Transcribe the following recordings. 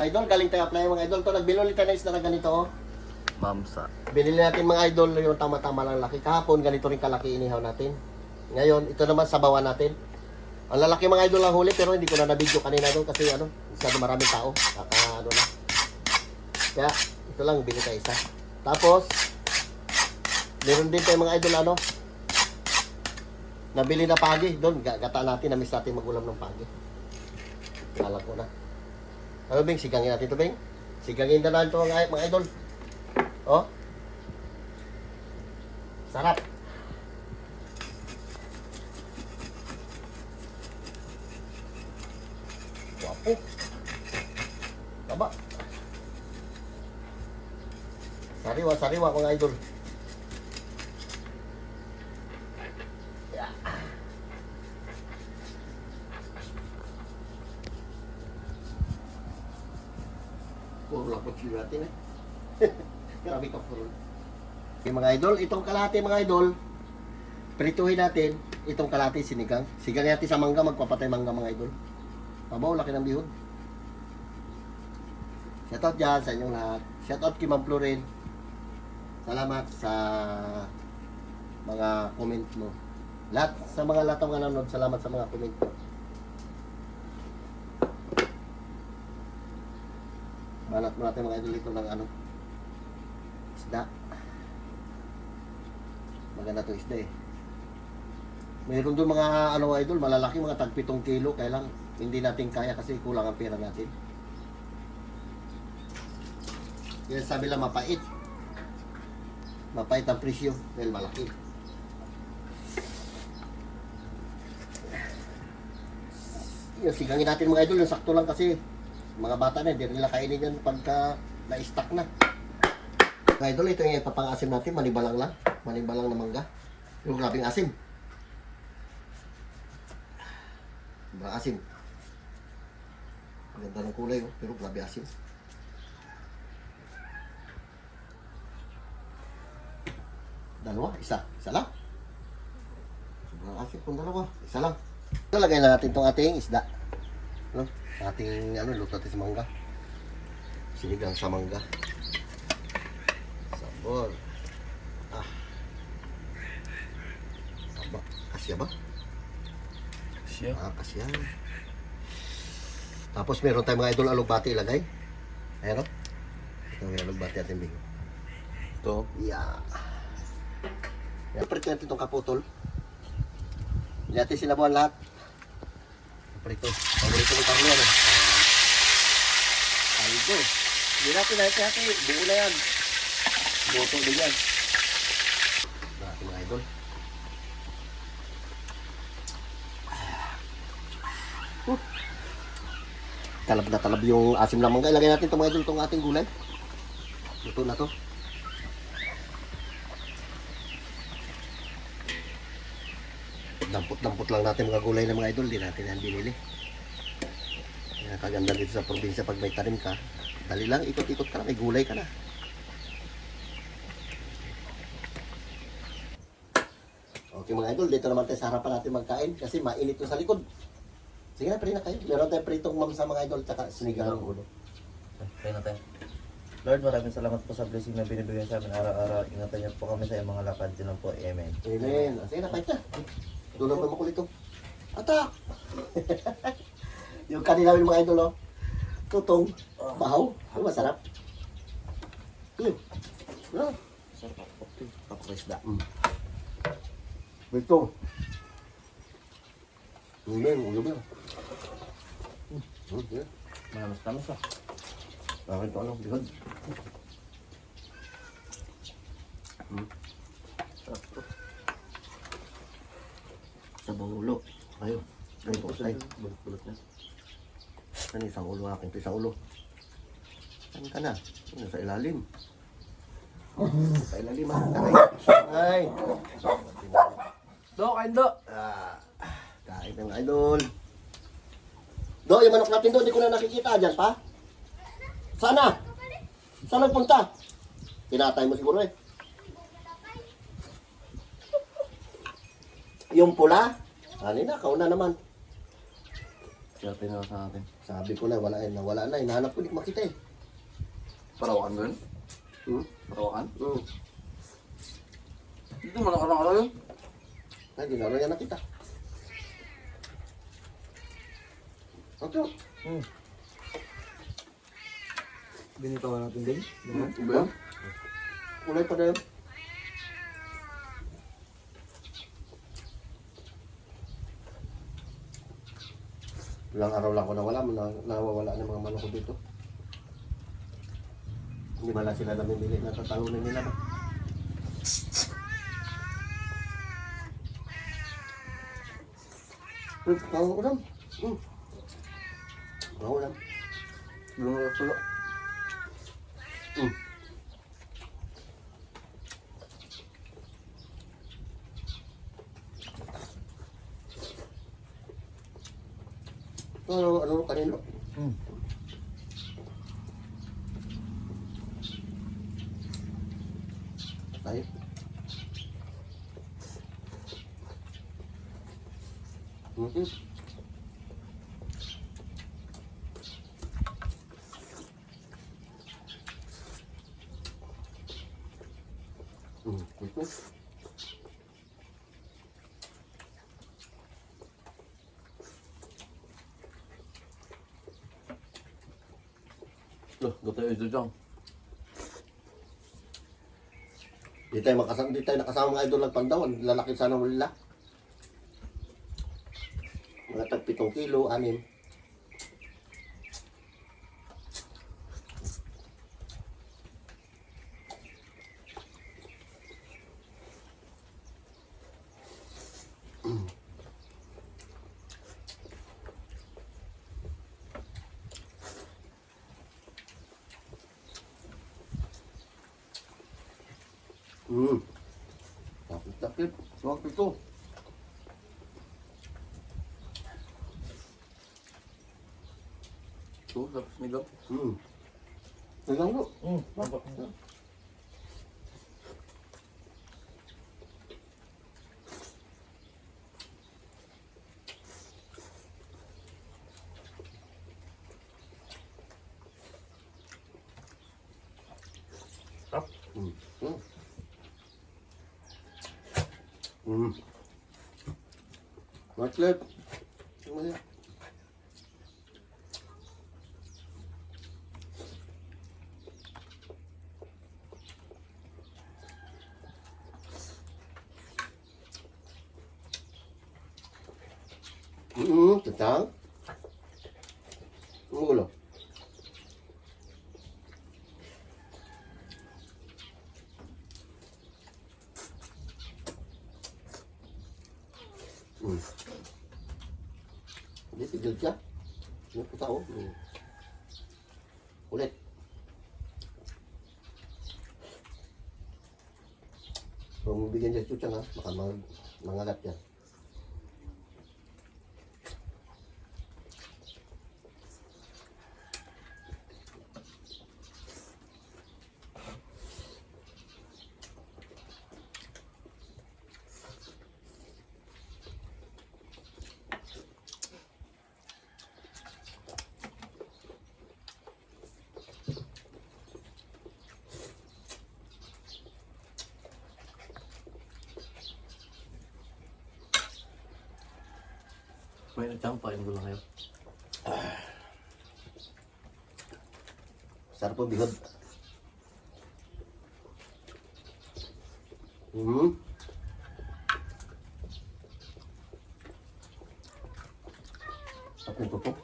Idol, galing tayo apply mga idol. To nagbili tayo na isda na ganito. Oh. Mamsa. Binili natin mga idol yung tama-tama lang laki. Kahapon ganito rin kalaki inihaw natin. Ngayon, ito naman sabawan natin. Ang lalaki mga idol ang huli pero hindi ko na na-video kanina doon kasi masyado maraming tao. Kaka na. Kaya ito lang bili tayo isa. Tapos meron din tayo mga idol nabili na pagi doon. Gata natin, na-miss natin magulam ng pagi. Alam ko na. Ano Bing, sigangin natin ito Bing. Sigangin na natin ito mga idol. Oh. Sarap. Wapo. Taba. Sariwa mga idol. Yeah. Puro lang po chili natin eh. Grabe ka puro. Okay, mga idol, itong kalahati mga idol, prituhin natin. Itong kalahati sinigang. Sigang natin sa mangga, magpapatay mangga mga idol. Mabaw, laki ng bihon. Shoutout dyan sa inyong lahat. Shoutout kay Ma'am Florin. Salamat sa mga comment mo. Sa mga lahat ng nanonood, salamat sa mga comment mo. Banat mo natin mga idol ito ng isda. Maganda to isda eh. Mayroon doon mga idol, malalaki, mga tag 7 kilo. Kaya lang, hindi natin kaya kasi kulang ang pera natin. Yan sabi lang mapait. Mapait ang presyo dahil malaki. Yung sigangin natin mga idol, yung sakto lang kasi mga bata na, hindi nila kainin yan pagka na-stack na. Mga idol, ito yung ipapang-asim natin, manibalang lang. Manibalang na mangga. Yung grabing asim. Sobrang asim. Ganda ng kulay, pero grabe asim. Dalawa, isa lang. Sobrang asim kung dalawa, isa lang. Lagay na natin itong ating isda. Ating luto natin sa mangga. Sinigang sa mangga. Sabor. Kasya ba? Kasya. Kasya. Tapos meron tayong mga idol alugbati ilagay. Ayan o. Ito yung alugbati ating bingo. Ito. Yeah. Prito natin itong kaputol. Hindi natin sinabuhan lahat. Prito. Paborito ng Carlo ano. Aldo. Hindi natin natin. Buo na yan. Boto din yan. Natin mga idol. Talab na talab yung asim na mangga. Ilagay natin itong mga idol, itong ating gulay. Luto na to. Dampot-dampot lang natin mga gulay ng mga idol. Di natin yan binili. Kaganda dito sa probinsya pag may tanim ka. Dali lang, ikot-ikot ka na, may gulay ka na. Okay mga idol, dito naman tayo sa harapan natin magkain kasi mainit to sa likod. Sige na, pwede na kayo. Meron tayong pritong mamsa mga idol tsaka sinigang ng ulo. Kaya na tayo. Lord, maraming salamat po sa blessing na binibigay sa amin araw-araw. Ingatan niyo po kami sa iyong mga lakad. Yun lang po. Amen. Amen. Sige na, kahit na. Doon naman makulit to. Atak! Yung kanina yung mga idol, tutong, bahaw. Yung masarap. Sarap po. Paparisda. Ito. Amen. Ulo ba? Manamas-tamas ah. Bakit ito bihod? Sarap po. Sa ulo. Ayun. Ganito ko tayo. Bulot na. Ano isang ulo akin? Ito isang ulo. Saan ka na? Ano, sa ilalim. Sa ilalim ha. Ay. Do, kain do. Kain ng idol. Do, yung manok natin do, hindi ko na nakikita. Diyan pa? Sana? Saan nagpunta? Pinatay mo siguro eh. Yung pula? Ano na, kauna naman. Kaya pinaka sa akin. Sabi ko na, nawala na. Hinahanap ko, hindi ko makita eh. Parawakan mo yun? Hmm? Parawakan? Hmm. Dito mo nakarang-araw yun. Ay, di na yan nakita. Ito. Binitawan natin din. Iba yun? Kulay pa na yun. Ilang araw lang ko nawala, nawawala ng mga manok ko dito. Hindi ba lang sila namimili na tatalunin nila ba? Kawang ulam. Kawang ulam. Belum ada sulo. Ano kanino? Tayo. Ito. Loh, gak tahu itu dong. Di tayo nakasama mga idol ng Pandaw. Ang lalaki sana nila. Mga tag 7 kilo, 6. Sakit. Suwag ito. Tuh, tapos nigam. Tingnan mo. Nampak. Martlep. Ano yan? Tentang. Ang gulo. Hindi, tigil siya. Ano po tao? Ulit. Kung bigyan siya chuchang ha, baka mangagat yan. May nagtampain ko lang kayo. Sarap po bihod. Sarap yung tutok.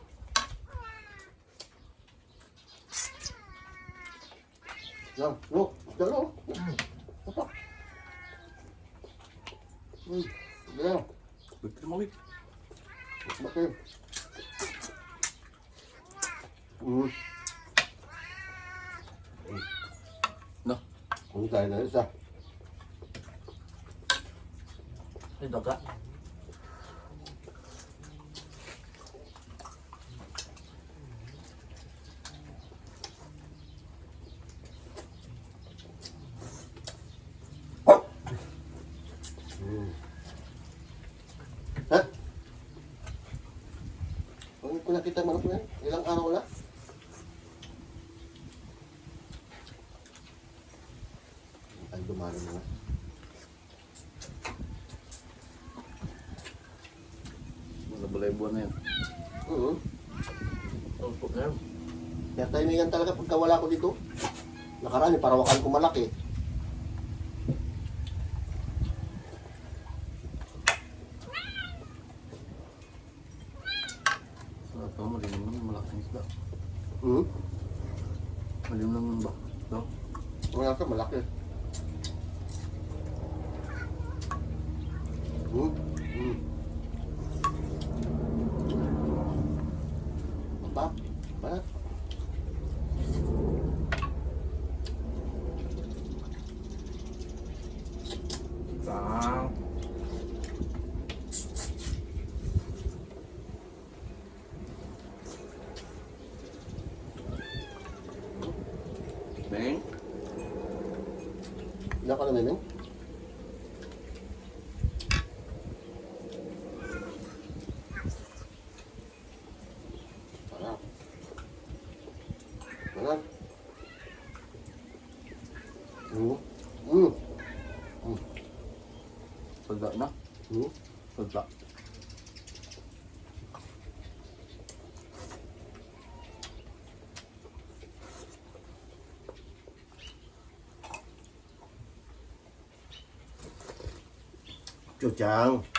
Yan, no, dalo. Tutok. Yan, Betul mau wik. bakit? Nah, Kung tayo na isa. ini kak. Kung nakita manok na yan, ilang Dumalo na nga. Wala buwan na yan. Oo. Tumpok na yan. Kaya timingan talaga pagka wala ko dito. Nakaraan, parawakan ko malaki. Sarap ka, malim naman, malaking isda. Hmm? Malim naman ba? No? Wala ka, malaki. Hmm? Hmm. Ba? Ba? Ah. Beng? Hindi ka namin. Sarap. Sarap. Hmm. Hmm. Hmm. Pagda na? Hmm. Pagda. Chuchang.